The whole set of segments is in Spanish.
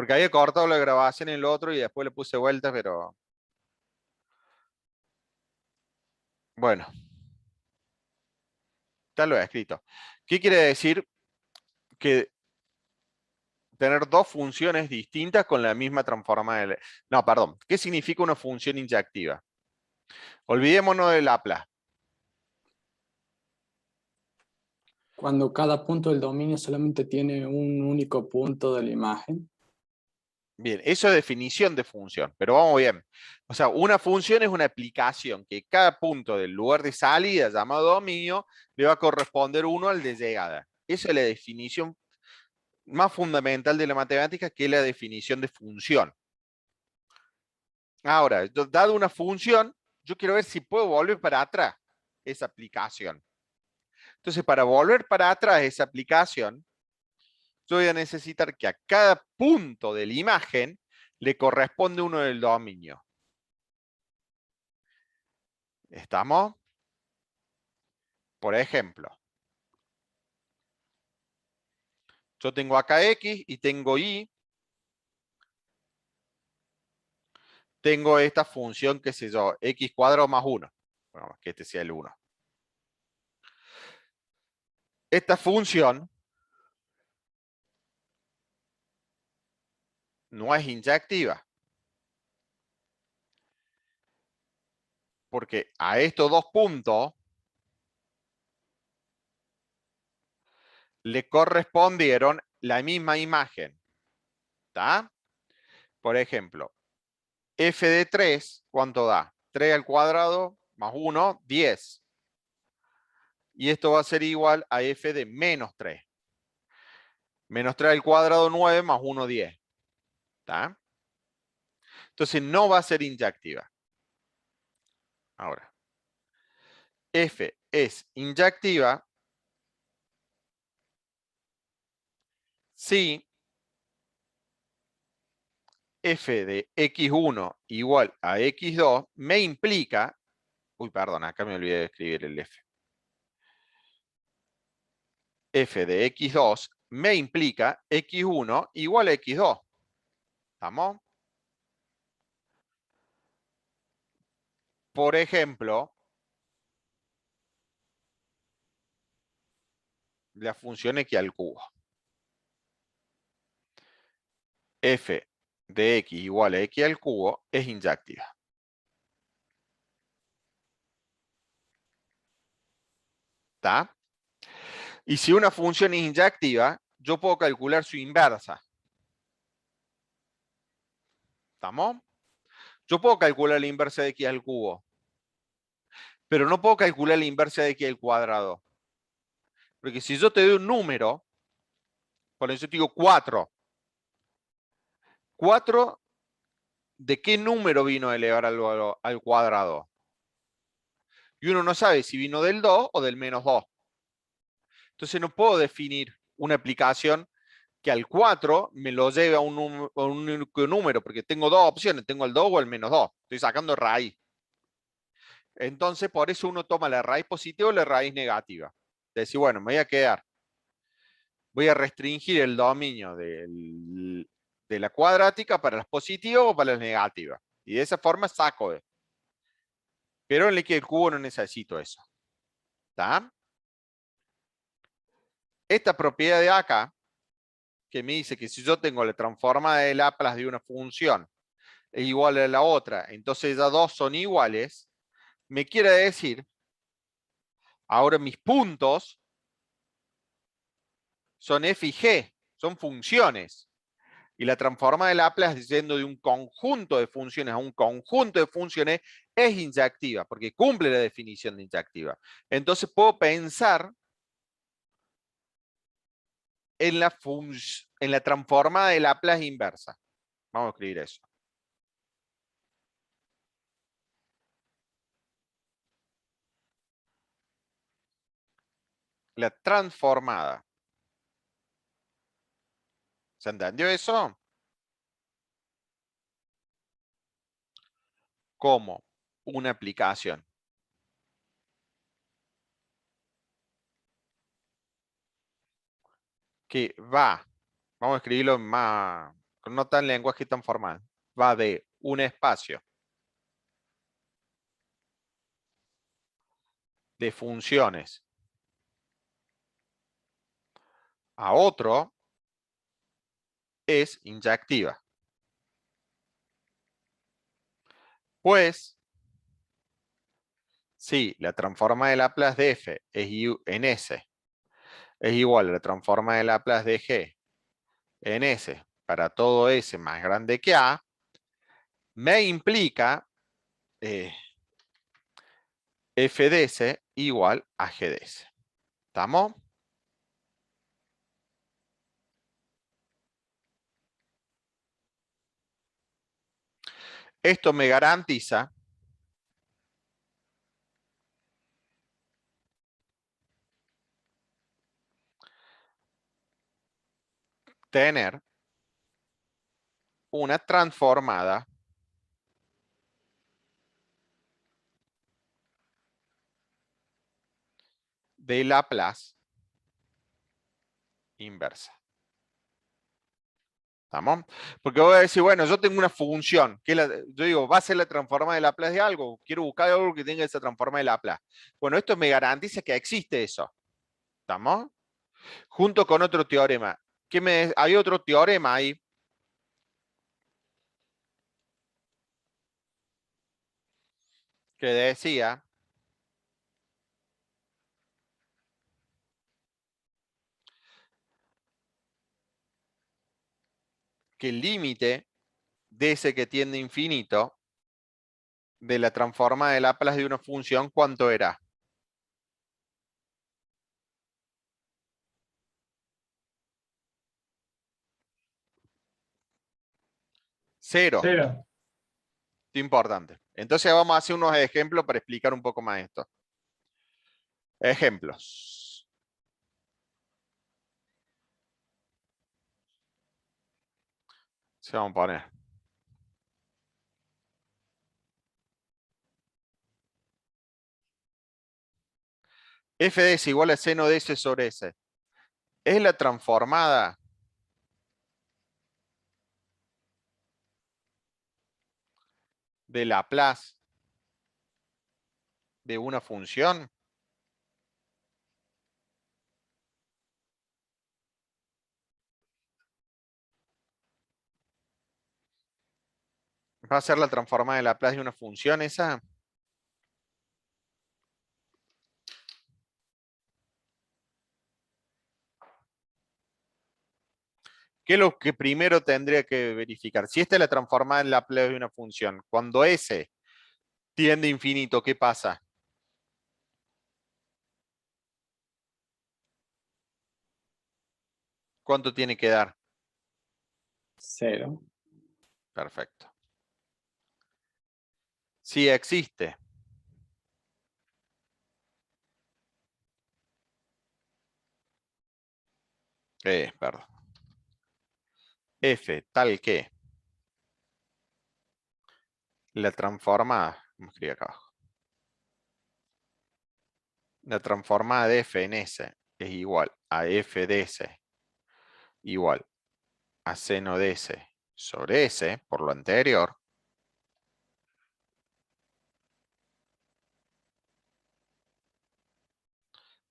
Porque había cortado la grabación en el otro y después le puse vuelta, pero bueno, ya lo he escrito. ¿Qué quiere decir? Que tener dos funciones distintas con la misma transformada. No, perdón. ¿Qué significa una función inyectiva? Olvidémonos del Laplace. Cuando cada punto del dominio solamente tiene un único punto de la imagen. Bien, eso es definición de función, pero vamos bien. O sea, una función es una aplicación que cada punto del lugar de salida llamado dominio le va a corresponder uno al de llegada. Esa es la definición más fundamental de la matemática, que es la definición de función. Ahora, dado una función, yo quiero ver si puedo volver para atrás esa aplicación. Entonces, para volver para atrás esa aplicación, yo voy a necesitar que a cada punto de la imagen le corresponde uno del dominio. ¿Estamos? Por ejemplo, yo tengo acá X y tengo Y. Tengo esta función, qué sé yo, X cuadrado más 1. Bueno, que este sea el 1. Esta función no es inyectiva. Porque a estos dos puntos le correspondieron la misma imagen. ¿Está? Por ejemplo, f de 3, ¿cuánto da? 3 al cuadrado más 1, 10. Y esto va a ser igual a f de menos 3. Menos 3 al cuadrado, 9, más 1, 10. ¿Está? Entonces no va a ser inyectiva. Ahora, f es inyectiva si f de x1 igual a x2 me implica, uy, perdón, acá me olvidé de escribir el f. F de x2 me implica x1 igual a x2. ¿Estamos? Por ejemplo, la función x al cubo. F de x igual a x al cubo es inyectiva. ¿Está? Y si una función es inyectiva, yo puedo calcular su inversa. ¿Estamos? Yo puedo calcular la inversa de x al cubo, pero no puedo calcular la inversa de x al cuadrado. Porque si yo te doy un número, por eso te digo 4. 4, ¿de qué número vino a elevar al cuadrado? Y uno no sabe si vino del 2 o del menos 2. Entonces no puedo definir una aplicación que al 4 me lo lleve a un único número, porque tengo dos opciones, tengo el 2 o el menos 2. Estoy sacando raíz. Entonces, por eso uno toma la raíz positiva o la raíz negativa. Decir, bueno, me voy a quedar. Voy a restringir el dominio de la cuadrática para las positivas o para las negativas. Y de esa forma saco. Pero en el que el cubo no necesito eso. ¿Está? Esta propiedad de acá, que me dice que si yo tengo la transformada de Laplace de una función es igual a la otra, entonces ya dos son iguales, me quiere decir, ahora mis puntos son f y g, son funciones. Y la transformada de Laplace, yendo de un conjunto de funciones a un conjunto de funciones, es inyectiva, porque cumple la definición de inyectiva. Entonces puedo pensar en la transformada de Laplace inversa. Vamos a escribir eso. La transformada. ¿Se entendió eso? Como una aplicación que va, vamos a escribirlo con pero no tan lenguaje tan formal. Va de un espacio de funciones a otro es inyectiva. Pues, si la transforma de Laplace de f en S es igual a la transforma de Laplace de G en S para todo S más grande que A, me implica f de S igual a G de S. ¿Estamos? Esto me garantiza tener una transformada de Laplace inversa. ¿Estamos? Porque voy a decir, bueno, yo tengo una función, yo digo, va a ser la transforma de Laplace de algo, quiero buscar algo que tenga esa transforma de Laplace. Bueno, esto me garantiza que existe eso. ¿Estamos? Junto con otro teorema. Hay otro teorema ahí que decía que el límite de ese que tiende a infinito de la transforma de Laplace de una función, ¿cuánto era? Cero. Cero. Esto es importante. Entonces vamos a hacer unos ejemplos para explicar un poco más esto. Ejemplos. Se vamos a poner. F de S igual a seno de S sobre S. Es la transformada de Laplace de una función. Va a ser la transformada de Laplace de una función esa. ¿Qué es lo que primero tendría que verificar? Si esta es la transformada en Laplace de una función, cuando S tiende a infinito, ¿qué pasa? ¿Cuánto tiene que dar? Cero. Perfecto. Si existe perdón, F tal que la transformada, vamos a escribir acá abajo, la transformada de F en S es igual a F de S igual a seno de S sobre S, por lo anterior,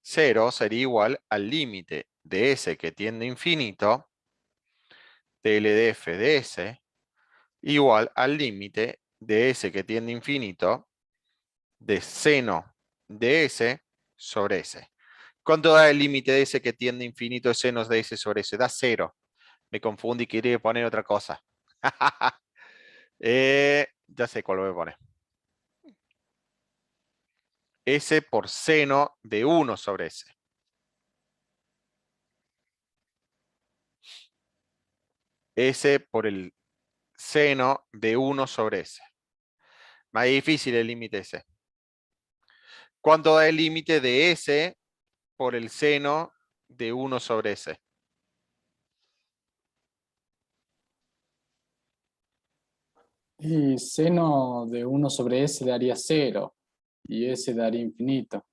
cero sería igual al límite de S que tiende a infinito, TL de F de S, igual al límite de S que tiende a infinito de seno de S sobre S. ¿Cuánto da el límite de S que tiende a infinito de senos de S sobre S? Da 0. Me confundí y quería poner otra cosa. Ya sé cuál voy a poner. S por seno de 1 sobre S. S por el seno de 1 sobre S. Más difícil el límite S. ¿Cuánto da el límite de S por el seno de 1 sobre S? Y seno de 1 sobre S daría 0 y S daría infinito.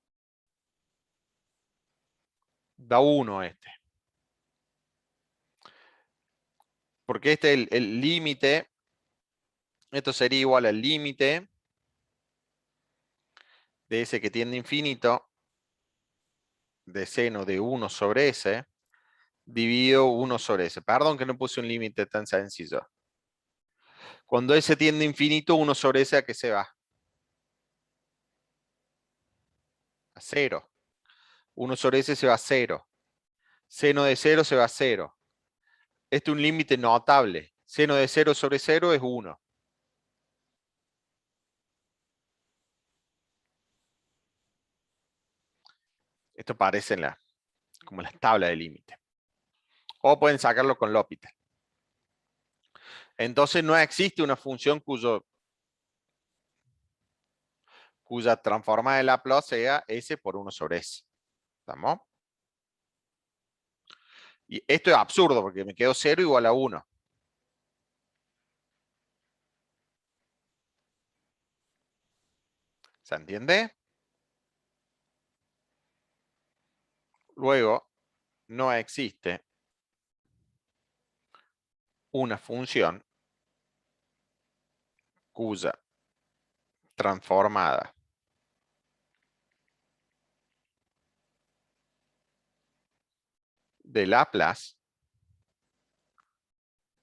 Da 1 este. porque este es el límite. Esto sería igual al límite de S que tiende a infinito de seno de 1 sobre S dividido 1 sobre S. Perdón que no puse un límite tan sencillo. Cuando S tiende a infinito, 1 sobre S, ¿a qué se va? A 0. 1 sobre S se va a 0. Seno de 0 se va a 0. Este es un límite notable. Seno de 0 sobre 0 es 1. Esto parece como las tablas de límite. O pueden sacarlo con L'Hopital. Entonces no existe una función cuya transforma de Laplace sea S por 1 sobre S. ¿Estamos? Y esto es absurdo porque me quedo 0 igual a 1. ¿Se entiende? Luego, no existe una función cuya transformada de Laplace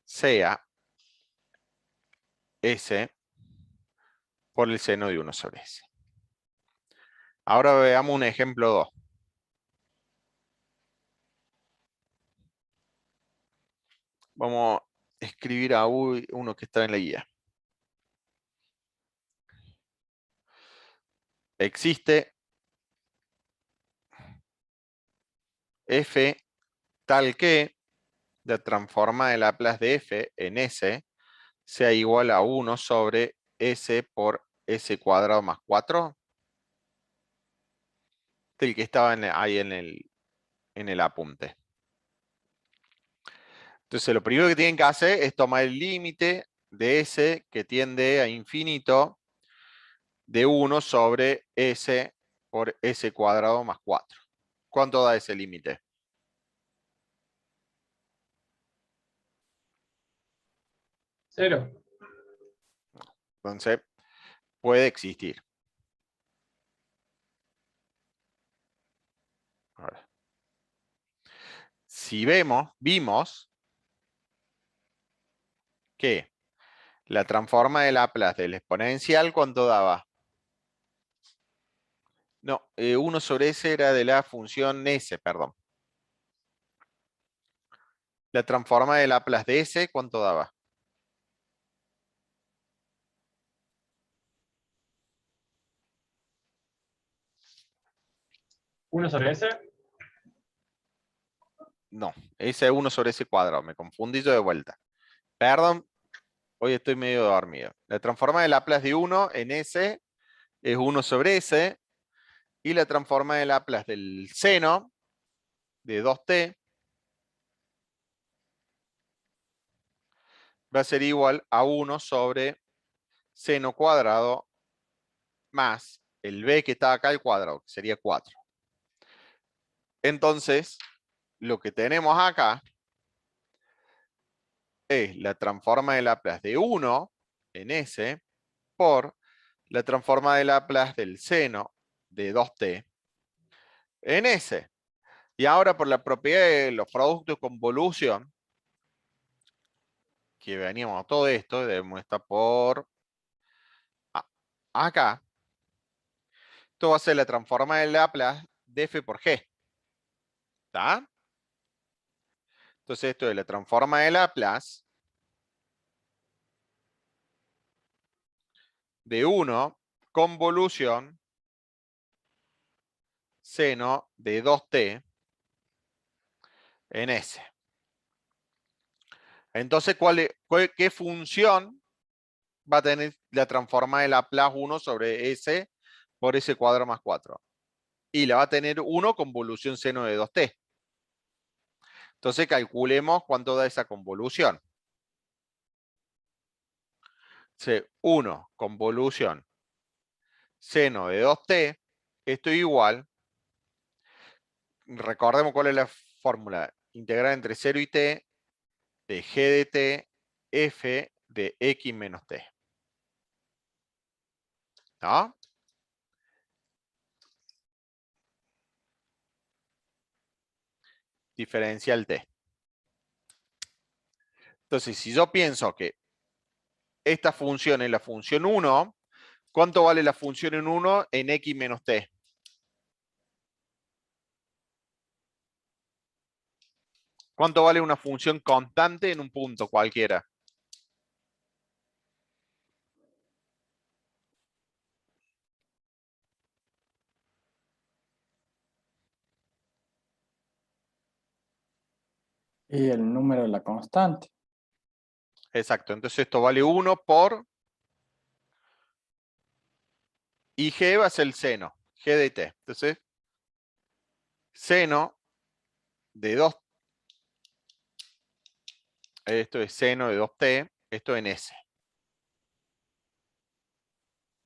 sea S por el seno de 1 sobre S. Ahora veamos un ejemplo 2. Vamos a escribir a uno que está en la guía. Existe f tal que la transforma de Laplace de f en S sea igual a 1 sobre S por S cuadrado más 4. El que estaba ahí en el apunte. Entonces lo primero que tienen que hacer es tomar el límite de S que tiende a infinito de 1 sobre S por S cuadrado más 4. ¿Cuánto da ese límite? 0. Entonces, puede existir. Ahora, si vimos que la transforma de Laplace del exponencial, ¿cuánto daba? No, 1 sobre S era de la función S, perdón. La transforma de Laplace de S, ¿cuánto daba? ¿1 sobre S? No, S es 1 sobre S cuadrado. Me confundí yo de vuelta. Perdón, hoy estoy medio dormido. La transforma de Laplace de 1 en S es 1 sobre S. Y la transforma de Laplace del seno de 2t va a ser igual a 1 sobre seno cuadrado más el b que está acá al cuadrado, que sería 4. Entonces, lo que tenemos acá es la transforma de Laplace de 1 en S por la transforma de Laplace del seno de 2t en S. Y ahora por la propiedad de los productos de convolución, que veníamos a todo esto, debemos estar por acá. Esto va a ser la transforma de Laplace de f por g. ¿Está? Entonces esto es la transforma de Laplace de 1 convolución seno de 2t en S. Entonces, ¿qué función va a tener la transforma de Laplace 1 sobre S por S cuadrado más 4? Y la va a tener 1 convolución seno de 2t. Entonces calculemos cuánto da esa convolución. 1 convolución seno de 2t, esto es igual, recordemos cuál es la fórmula, integral entre 0 y t de g de t f de x menos t. ¿No? Diferencial t. Entonces, si yo pienso que esta función es la función 1, ¿cuánto vale la función en 1 en x menos t? ¿Cuánto vale una función constante en un punto cualquiera? Y el número de la constante. Exacto, entonces esto vale 1 por... Y g va a ser el seno, g de t. Entonces, seno de 2, esto es seno de 2t, esto en s.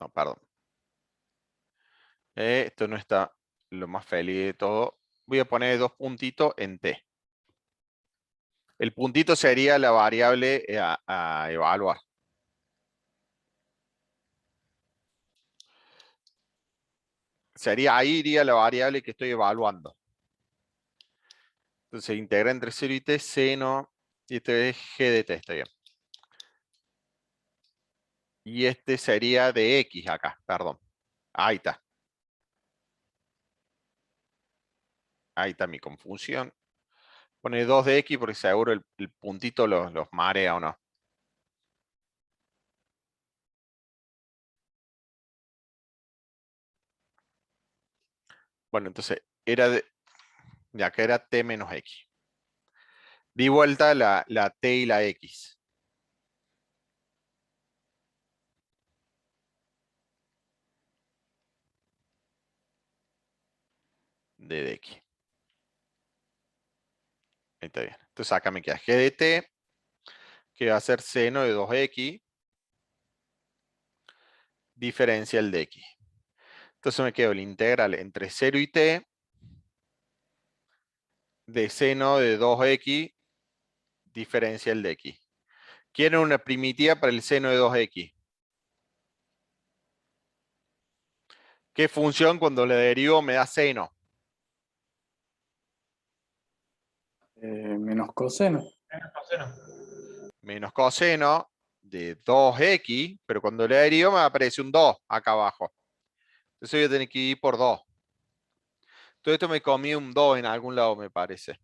No, perdón. Esto no está lo más feliz de todo. Voy a poner 2 puntitos en t. El puntito sería la variable a evaluar. Ahí iría la variable que estoy evaluando. Entonces integra entre 0 y t, seno, y este es g de t, está bien. Y este sería de x acá, perdón. Ahí está. Ahí está mi confusión. Pone 2 de x porque seguro el puntito los marea o no. Bueno, entonces era de acá era t menos x. Di vuelta la t y la x. De x. Ahí está bien. Entonces acá me queda g de t, que va a ser seno de 2x, diferencial de x. Entonces me quedo el integral entre 0 y t de seno de 2x, diferencial de x. Quiero una primitiva para el seno de 2x. ¿Qué función cuando le derivo me da seno? Menos coseno. Menos coseno. Menos coseno de 2x, pero cuando le derivo me aparece un 2 acá abajo. Entonces voy a tener que ir por 2. Todo esto me comí un 2 en algún lado, me parece.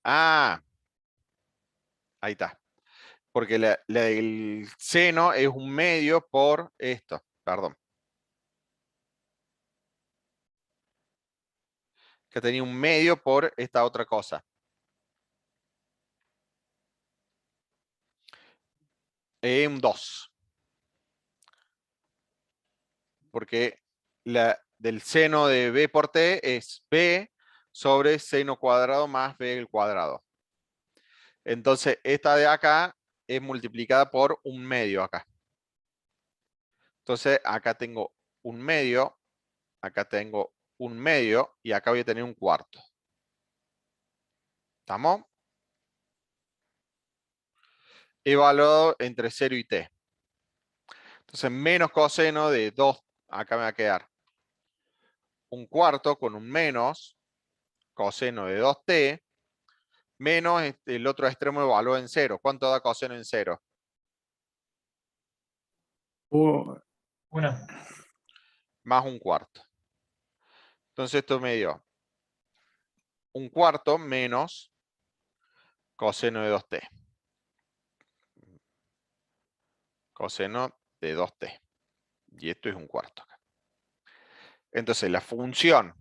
Ah, ahí está. Porque el seno es un medio por esto. Perdón. Que tenía un medio por esta otra cosa. Un 2. Porque del seno de b por t es b sobre seno cuadrado más b al cuadrado. Entonces, esta de acá es multiplicada por un medio acá. Entonces, acá tengo un medio, acá tengo un medio y acá voy a tener un cuarto. ¿Estamos? Evaluado entre 0 y t. Entonces, menos coseno de 2, acá me va a quedar un cuarto con un menos coseno de 2t, menos el otro extremo evaluado en 0. ¿Cuánto da coseno en 0? Uh, Una. Más un cuarto. Entonces esto me dio un cuarto menos coseno de 2t. Coseno de 2t. Y esto es un cuarto. Entonces la función,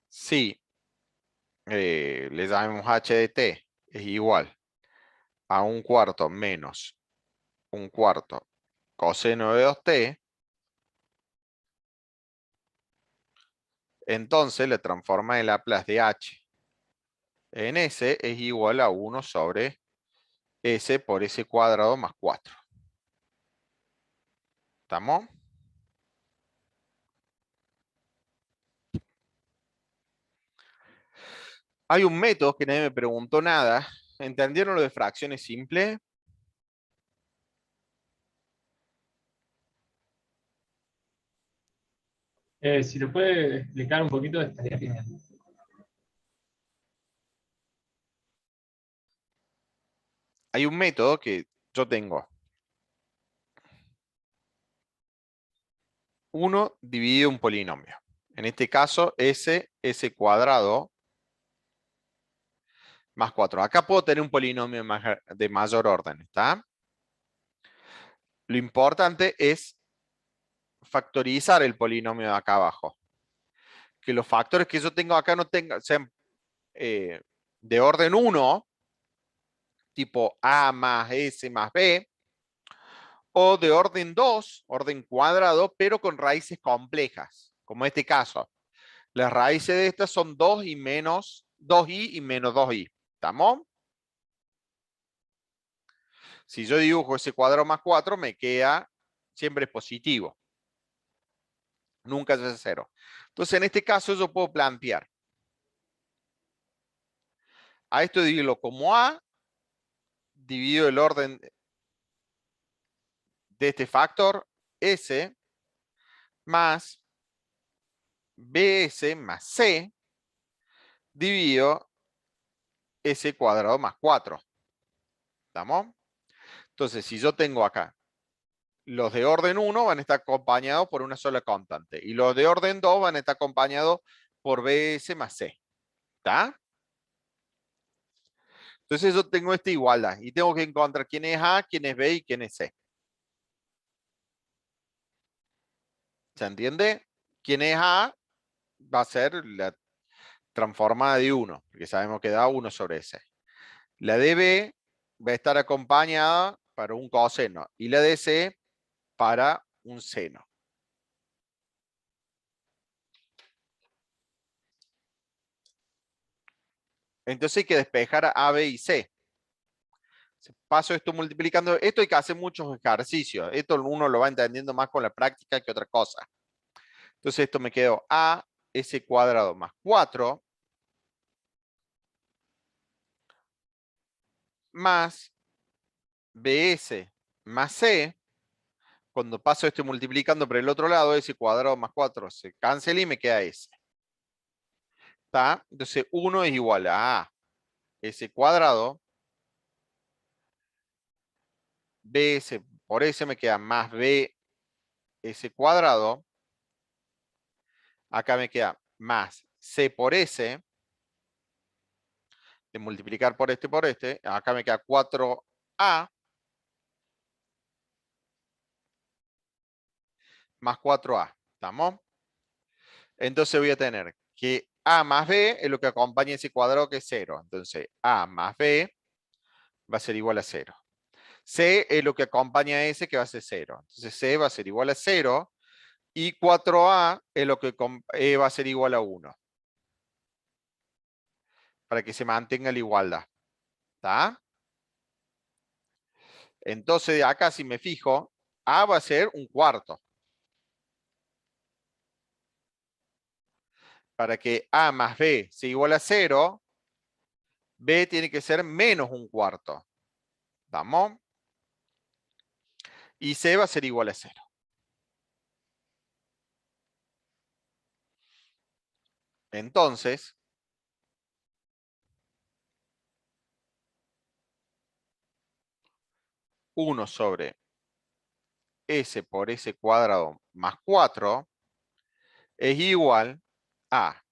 si le llamamos h de t, es igual a un cuarto menos un cuarto coseno de 2t, entonces la transforma en Laplace de h en s es igual a 1 sobre S por S cuadrado más 4. ¿Estamos? Hay un método que nadie me preguntó nada. ¿Entendieron lo de fracciones simples? Si lo puede explicar un poquito, estaría genial. Hay un método que yo tengo. 1 dividido un polinomio. En este caso, S cuadrado más 4. Acá puedo tener un polinomio de mayor orden, ¿está? Lo importante es factorizar el polinomio de acá abajo. Que los factores que yo tengo acá no sean de orden 1, tipo A más S más B, o de orden 2, orden cuadrado, pero con raíces complejas, como este caso. Las raíces de estas son 2i y menos 2i y menos 2i. ¿Estamos? Si yo dibujo ese cuadrado más 4, me queda siempre positivo. Nunca es 0. Entonces, en este caso, yo puedo plantear. A esto dividirlo como A, dividido el orden de este factor, S, más BS más C, dividido S cuadrado más 4. ¿Estamos? Entonces, si yo tengo acá, los de orden 1 van a estar acompañados por una sola constante. Y los de orden 2 van a estar acompañados por BS más C. ¿Está? Entonces yo tengo esta igualdad. Y tengo que encontrar quién es A, quién es B y quién es C. ¿Se entiende? Quién es A va a ser la transformada de 1. Porque sabemos que da 1 sobre S. La de B va a estar acompañada para un coseno. Y la de C para un seno. Entonces hay que despejar A, B y C. Paso esto multiplicando. Esto hay que hacer muchos ejercicios. Esto uno lo va entendiendo más con la práctica que otra cosa. Entonces esto me quedó A, S cuadrado más 4, más BS más C. Cuando paso esto multiplicando por el otro lado, S cuadrado más 4 se cancela y me queda S. ¿Está? Entonces 1 es igual a A, S cuadrado, BS por S me queda más B, S cuadrado. Acá me queda más C por S, de multiplicar por este. Acá me queda 4A más 4A. ¿Estamos? Entonces voy a tener que A más B es lo que acompaña ese cuadrado que es 0. Entonces A más B va a ser igual a 0. C es lo que acompaña a S que va a ser 0. Entonces C va a ser igual a 0. Y 4A es lo que va a ser igual a 1. Para que se mantenga la igualdad. ¿Está? Entonces acá si me fijo, A va a ser un cuarto. Para que A más B sea igual a 0, B tiene que ser menos un cuarto. ¿Estamos? Y C va a ser igual a 0. Entonces, 1 sobre S por S cuadrado más 4 es igual a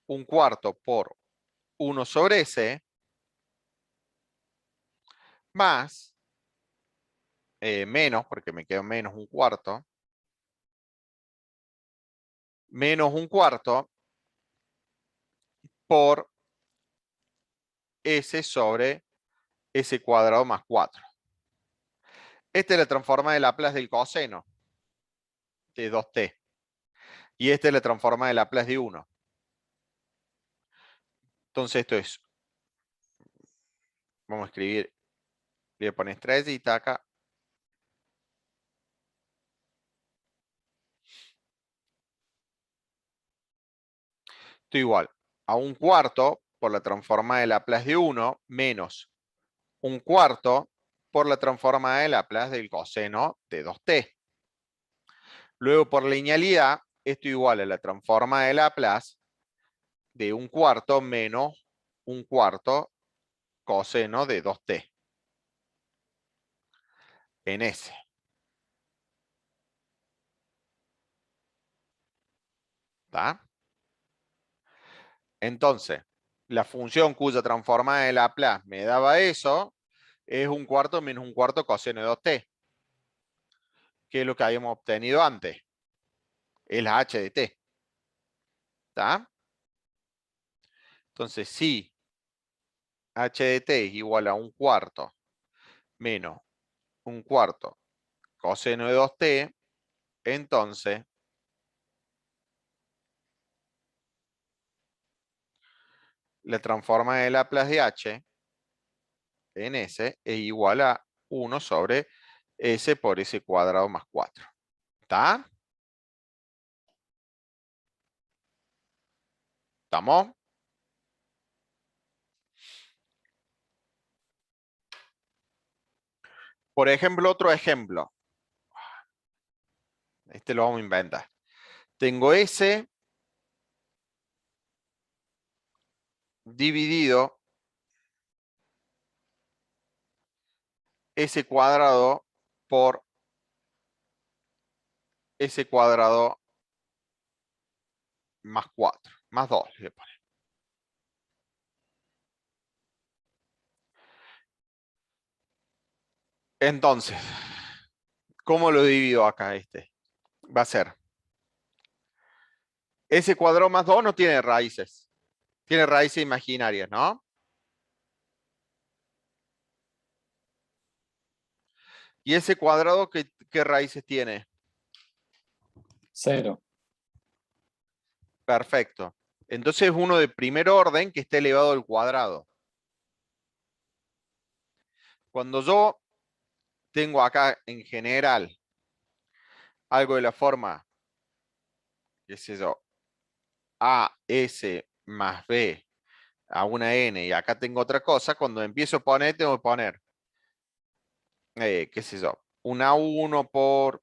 un cuarto por 1 sobre S más, menos, porque me quedo menos un cuarto, menos un cuarto por S sobre S cuadrado más 4. Esta es la transforma de Laplace del coseno de 2t. Y esta es la transforma de Laplace de 1. Entonces esto es Vamos a escribir, le voy a poner estrellita acá. Esto igual a un cuarto por la transformada de Laplace de 1 menos un cuarto por la transformada de Laplace del coseno de 2t. Luego por linealidad, esto igual a la transformada de Laplace de un cuarto menos un cuarto coseno de 2t en S. ¿Está? Entonces, la función cuya transformada de Laplace me daba eso es un cuarto menos un cuarto coseno de 2t, que es lo que habíamos obtenido antes, es la h de t. ¿Está? Entonces, si h de t es igual a un cuarto menos un cuarto coseno de 2t, entonces la transformada de Laplace de h en S es igual a 1 sobre S por S cuadrado más 4. ¿Está? ¿Estamos? Por ejemplo, otro ejemplo. Este lo vamos a inventar. Tengo S dividido S cuadrado por S cuadrado más 4, más 2 le voy a poner. Entonces, ¿cómo lo divido acá este? Va a ser S cuadrado más 2 no tiene raíces. Tiene raíces imaginarias, ¿no? ¿Y ese cuadrado qué raíces tiene? 0. Perfecto. Entonces es uno de primer orden que esté elevado al cuadrado. Cuando yo tengo acá en general algo de la forma, qué sé yo, AS más B a una N y acá tengo otra cosa, cuando empiezo a poner, tengo que poner, qué sé yo, un A1 por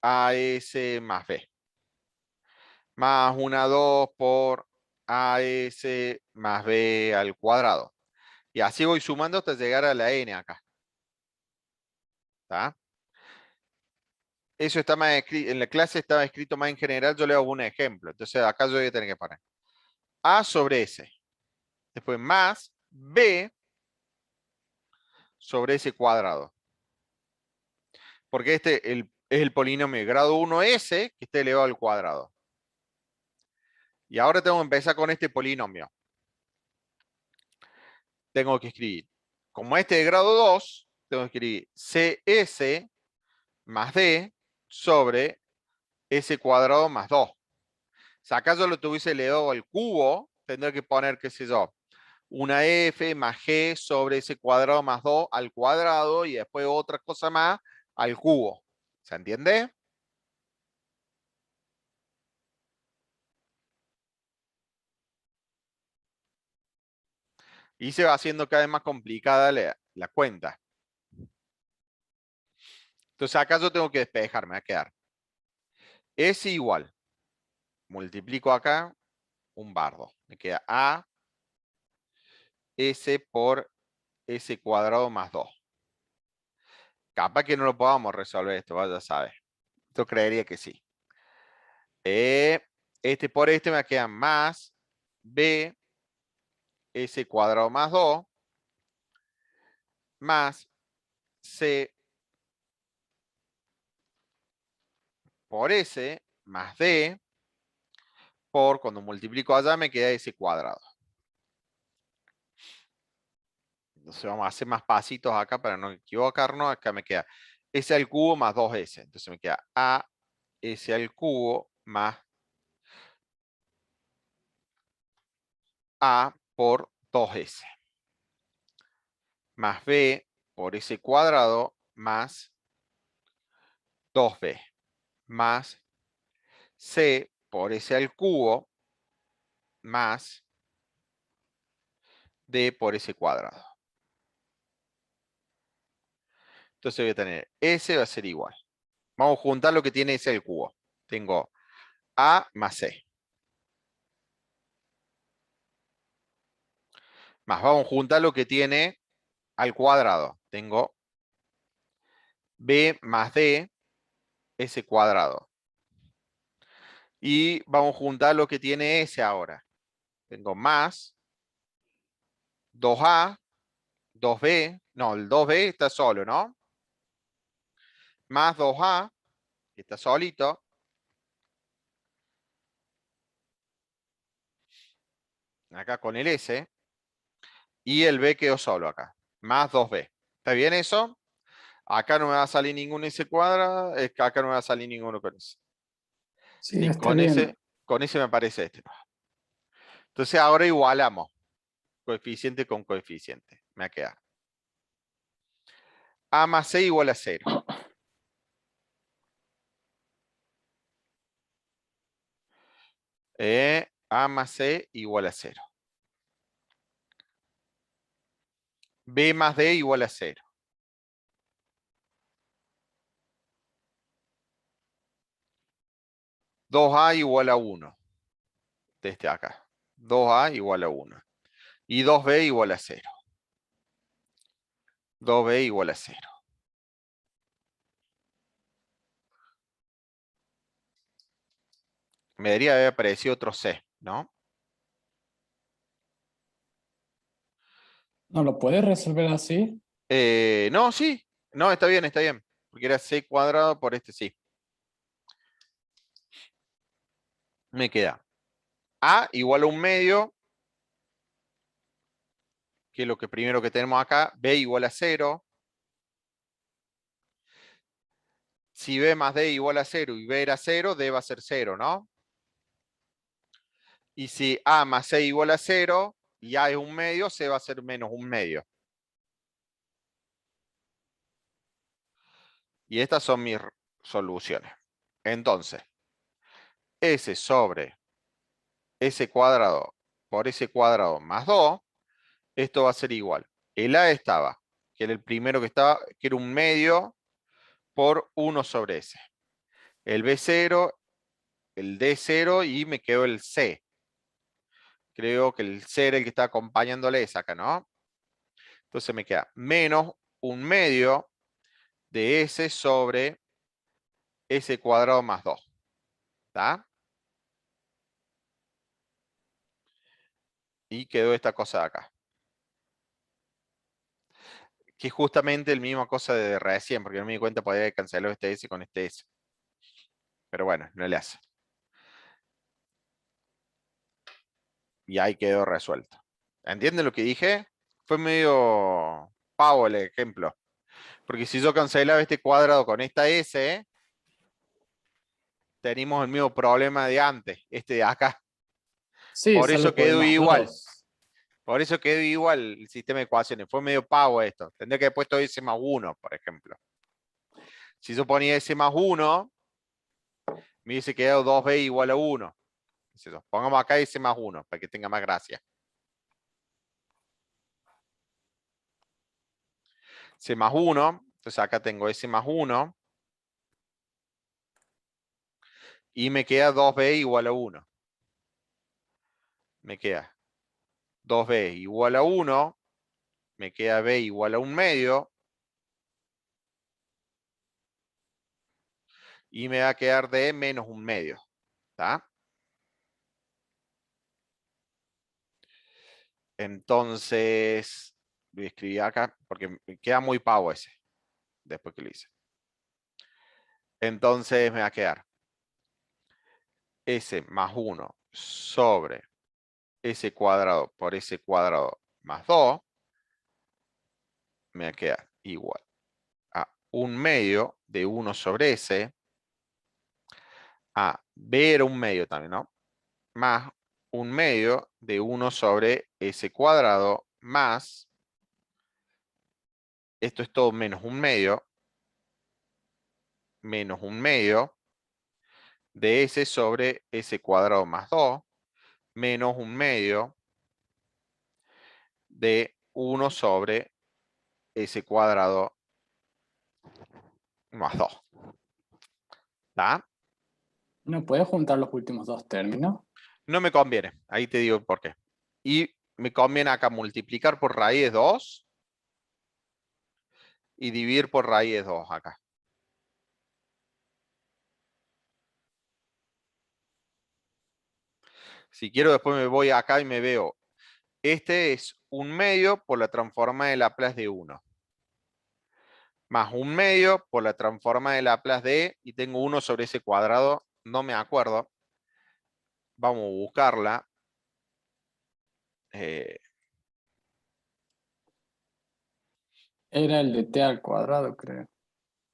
AS más B, más una 2 por AS más B al cuadrado. Y así voy sumando hasta llegar a la N acá. ¿Está? Eso está más escrito, en la clase estaba escrito más en general, yo le hago un ejemplo. Entonces acá yo voy a tener que poner A sobre S. Después más B sobre S cuadrado. Porque este es el polinomio de grado 1S que está elevado al cuadrado. Y ahora tengo que empezar con este polinomio. Tengo que escribir, como este de grado 2, tengo que escribir CS más D sobre S cuadrado más 2. Si acá yo lo tuviese elevado al cubo, tendría que poner, qué sé yo, una F más G sobre ese cuadrado más 2 al cuadrado y después otra cosa más al cubo. ¿Se entiende? Y se va haciendo cada vez más complicada la cuenta. Entonces acá yo tengo que despejar, me va a quedar S igual. Multiplico acá un bardo. Me queda A S por S cuadrado más 2. Capaz que no lo podamos resolver esto, vaya a saber. Yo creería que sí. Este por este me queda más B S cuadrado más 2 más C por S más D por, cuando multiplico allá me queda S cuadrado. Entonces vamos a hacer más pasitos acá para no equivocarnos. Acá me queda S al cubo más 2S. Entonces me queda A S al cubo más A por 2S. más b por s cuadrado más 2b más c por s al cubo más d por s cuadrado. Entonces voy a tener s va a ser igual. Vamos a juntar lo que tiene s al cubo. Tengo a más c. Más vamos a juntar lo que tiene al cuadrado. Tengo b más d s cuadrado. Y vamos a juntar lo que tiene s ahora. Tengo más 2a, 2b. No, el 2b está solo, ¿no? Más 2a, que está solito. Acá con el s. Y el b quedó solo acá. Más 2b. ¿Está bien eso? Acá no me va a salir ningún s cuadrado. Acá no me va a salir ninguno con s. Sí, Sí, está bien. con ese me aparece este. Entonces ahora igualamos coeficiente con coeficiente. Me va a quedar a más c igual a 0. A más c igual a 0. B más D igual a 0. Dos a igual a 1. Desde acá. 2a igual a 1. Y 2b igual a 0. 2b igual a 0. Me debería haber aparecido otro c, ¿no? ¿No lo puedes resolver así? No, sí. No, está bien, está bien. Porque era c cuadrado por este sí. Me queda a igual a 1 medio, que es lo que primero que tenemos acá. B igual a 0. Si B más D igual a 0 y B era 0, D va a ser 0, ¿no? Y si A más C igual a 0 y A es 1 medio, C va a ser menos 1 medio. Y estas son mis soluciones. Entonces, S sobre S cuadrado por S cuadrado más 2, esto va a ser igual. El A estaba, que era el primero que estaba, que era 1 medio por 1 sobre S. El B0, el D0 y me quedó el C. Creo que el C era el que está acompañándole esa acá, ¿no? Entonces me queda menos 1 medio de S sobre S cuadrado más 2. ¿Está? Y quedó esta cosa de acá. Que es justamente la misma cosa de recién, porque no me di cuenta podía cancelar este S con este S. Pero bueno, no le hace. Y ahí quedó resuelto. ¿Entienden lo que dije? Fue medio pavo el ejemplo. Porque si yo cancelaba este cuadrado con esta S, tenemos el mismo problema de antes, este de acá. Sí, Por eso solo por el quedó más igual. 2. Por eso quedó igual el sistema de ecuaciones. Fue medio pavo esto. Tendría que haber puesto S más 1, por ejemplo. Si yo ponía S más 1, me hubiese quedado 2b igual a 1. Pongamos acá S más 1 para que tenga más gracia. S más 1. Entonces acá tengo S más 1. Y me queda 2b igual a 1. Me queda 2b igual a 1. Me queda b igual a 1 medio. Y me va a quedar d menos 1 medio. ¿Está? Entonces, voy a escribir acá porque me queda muy pavo ese. Después que lo hice. Entonces me va a quedar S más 1 sobre S cuadrado por S cuadrado más 2. Me va a quedar igual a 1 medio de 1 sobre S. A B era 1 medio también, ¿no? Más 1 medio de 1 sobre S cuadrado más esto es todo menos un medio de S sobre S cuadrado más 2 menos un medio de 1 sobre S cuadrado más 2. ¿Está? ¿No puedes juntar los últimos dos términos? No me conviene, ahí te digo por qué. Y me conviene acá multiplicar por raíz de 2 y dividir por raíz de 2 acá. Si quiero después me voy acá y me veo. Este es un medio por la transforma de Laplace de 1. Más un medio por la transforma de Laplace de E. Y tengo 1 sobre ese cuadrado. No me acuerdo. Vamos a buscarla. Era el de t al cuadrado, creo.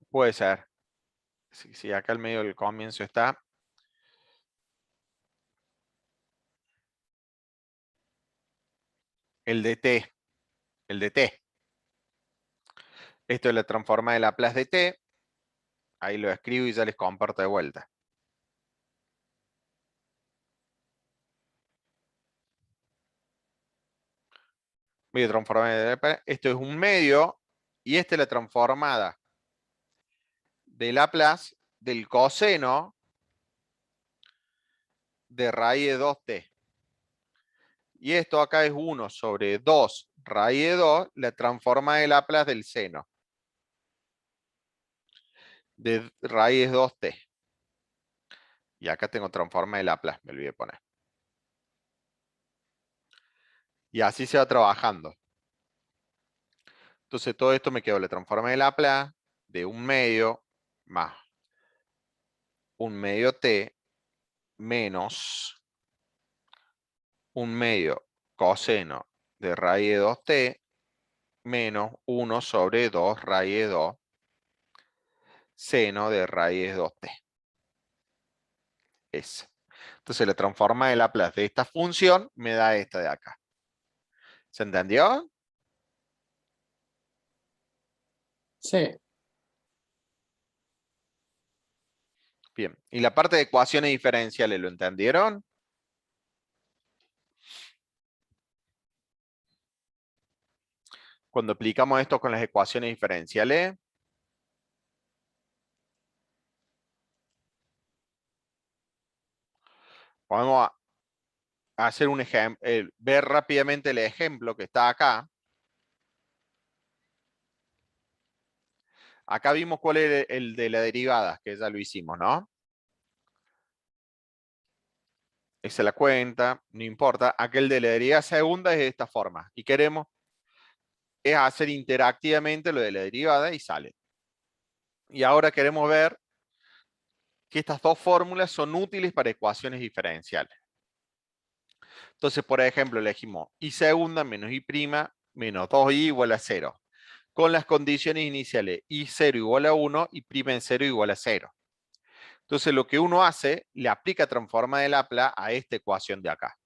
Puede ser. Si acá al medio del comienzo está. El de t. El de t. Esto es la transforma de Laplace de t. Ahí lo escribo y ya les comparto de vuelta. Voy a transformar de Laplace. Esto es un medio. Y esta es la transformada de Laplace del coseno de raíz de 2t. Y esto acá es 1 sobre 2 raíz de 2, la transforma de Laplace del seno de raíz de 2t. Y acá tengo transforma de Laplace, me olvidé poner. Y así se va trabajando. Entonces todo esto me quedó la transforma de Laplace de un medio más un medio t menos un medio coseno de raíz de 2t menos 1 sobre 2 raíz de 2 seno de raíz de 2t. Esa. Entonces la transforma de Laplace de esta función me da esta de acá. ¿Se entendió? Sí. Bien. ¿Y la parte de ecuaciones diferenciales lo entendieron? Cuando aplicamos esto con las ecuaciones diferenciales, podemos hacer un ejemplo, ver rápidamente el ejemplo que está acá. Acá vimos cuál es el de la derivada, que ya lo hicimos, ¿no? Esa es la cuenta, no importa. Aquel de la derivada segunda es de esta forma. Y queremos es hacer interactivamente lo de la derivada y sale. Y ahora queremos ver que estas dos fórmulas son útiles para ecuaciones diferenciales. Entonces, por ejemplo, elegimos y segunda menos y prima menos 2i igual a 0. Con las condiciones iniciales i0 igual a 1 y prima en 0 igual a 0. Entonces, lo que uno hace, le aplica transforma de Laplace a esta ecuación de acá.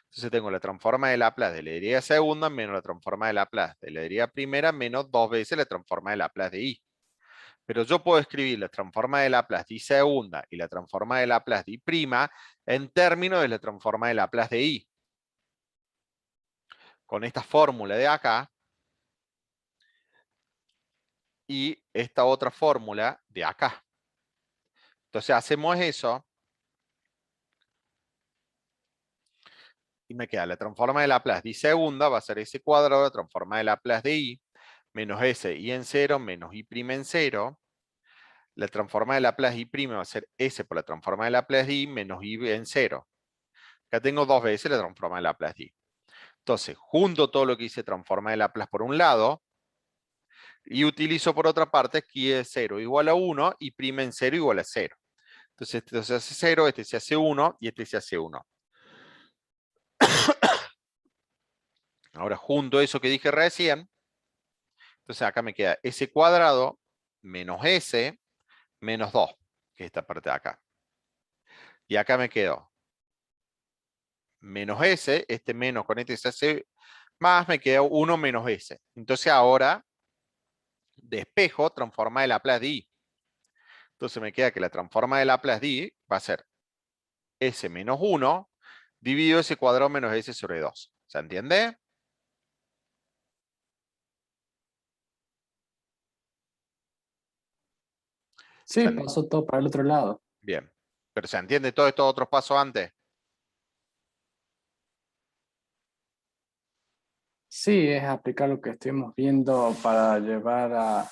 Entonces, tengo la transforma de Laplace de la derivada segunda menos la transforma de Laplace de la derivada primera menos 2 veces la transforma de Laplace de i. Pero yo puedo escribir la transforma de Laplace de i segunda y la transforma de Laplace de i prima en términos de la transforma de Laplace de i. Con esta fórmula de acá y esta otra fórmula de acá. Entonces hacemos eso y me queda la transforma de Laplace de i segunda, va a ser s cuadrado, la transforma de Laplace de i, menos s i en 0, menos i prima en 0. La transforma de Laplace de i prima va a ser s por la transforma de Laplace de i, menos i en 0. Acá tengo dos veces la transforma de Laplace de i. Entonces, junto todo lo que hice transforma de Laplace por un lado, y utilizo por otra parte aquí es 0 igual a 1 y prima en 0 igual a 0. Entonces este se hace 0, este se hace 1 y este se hace 1. Ahora junto eso que dije recién, entonces acá me queda s cuadrado menos s menos 2, que es esta parte de acá. Y acá me quedó menos s, este menos con este se hace más, me queda 1 menos s. Entonces ahora de espejo transformada en Laplace de I. Entonces me queda que la transformada de Laplace de I va a ser S menos 1 dividido S cuadrado menos S sobre 2. ¿Se entiende? Sí, ¿Se ent- pasó todo para el otro lado. Bien. ¿Pero se entiende todos estos otros pasos antes? Sí, es aplicar lo que estuvimos viendo para llevar a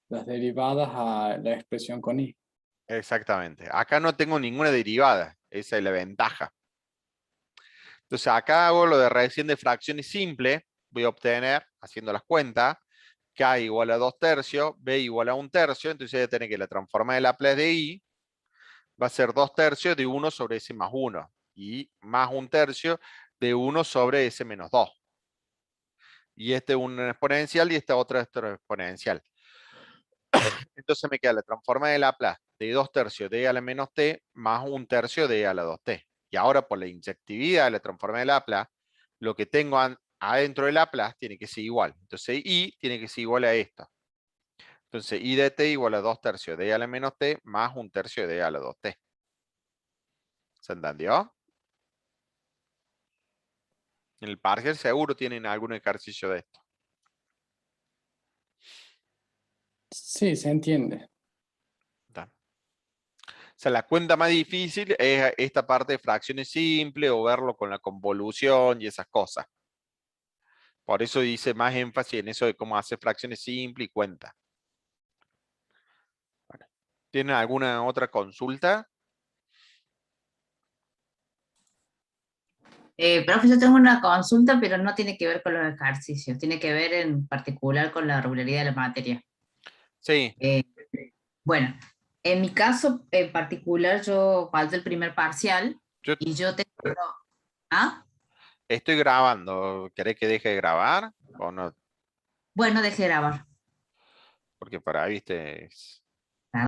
las derivadas a la expresión con i. Exactamente. Acá no tengo ninguna derivada. Esa es la ventaja. Entonces acá hago lo de reducción de fracciones simple. Voy a obtener, haciendo las cuentas, k igual a 2 tercios, b igual a 1 tercio. Entonces voy a tener que la transformada de Laplace de i va a ser 2 tercios de 1 sobre s más 1. Y más 1 tercio de 1 sobre s menos 2. Y este es un exponencial y esta otra es otro exponencial. Entonces me queda la transformada de Laplace de 2 tercios de e a la menos t más 1 tercio de e a la 2t. Y ahora por la inyectividad de la transformada de Laplace, lo que tengo adentro de Laplace tiene que ser igual. Entonces i tiene que ser igual a esto. Entonces i de t igual a 2 tercios de e a la menos t más 1 tercio de e a la 2t. ¿Se entendió? En el parcial seguro tienen algún ejercicio de esto. Sí, se entiende. ¿Está? O sea, la cuenta más difícil es esta parte de fracciones simples o verlo con la convolución y esas cosas. Por eso dice más énfasis en eso de cómo hacer fracciones simples y cuenta. Bueno, ¿tienen alguna otra consulta? Profe, yo tengo una consulta, pero no tiene que ver con los ejercicios, tiene que ver en particular con la regularidad de la materia. Sí, Eh, bueno, en mi caso en particular, yo falté el primer parcial yo y yo tengo... ¿Ah? estoy grabando. ¿Querés que deje de grabar? O no, Bueno, dejé de grabar. porque para ahí, viste,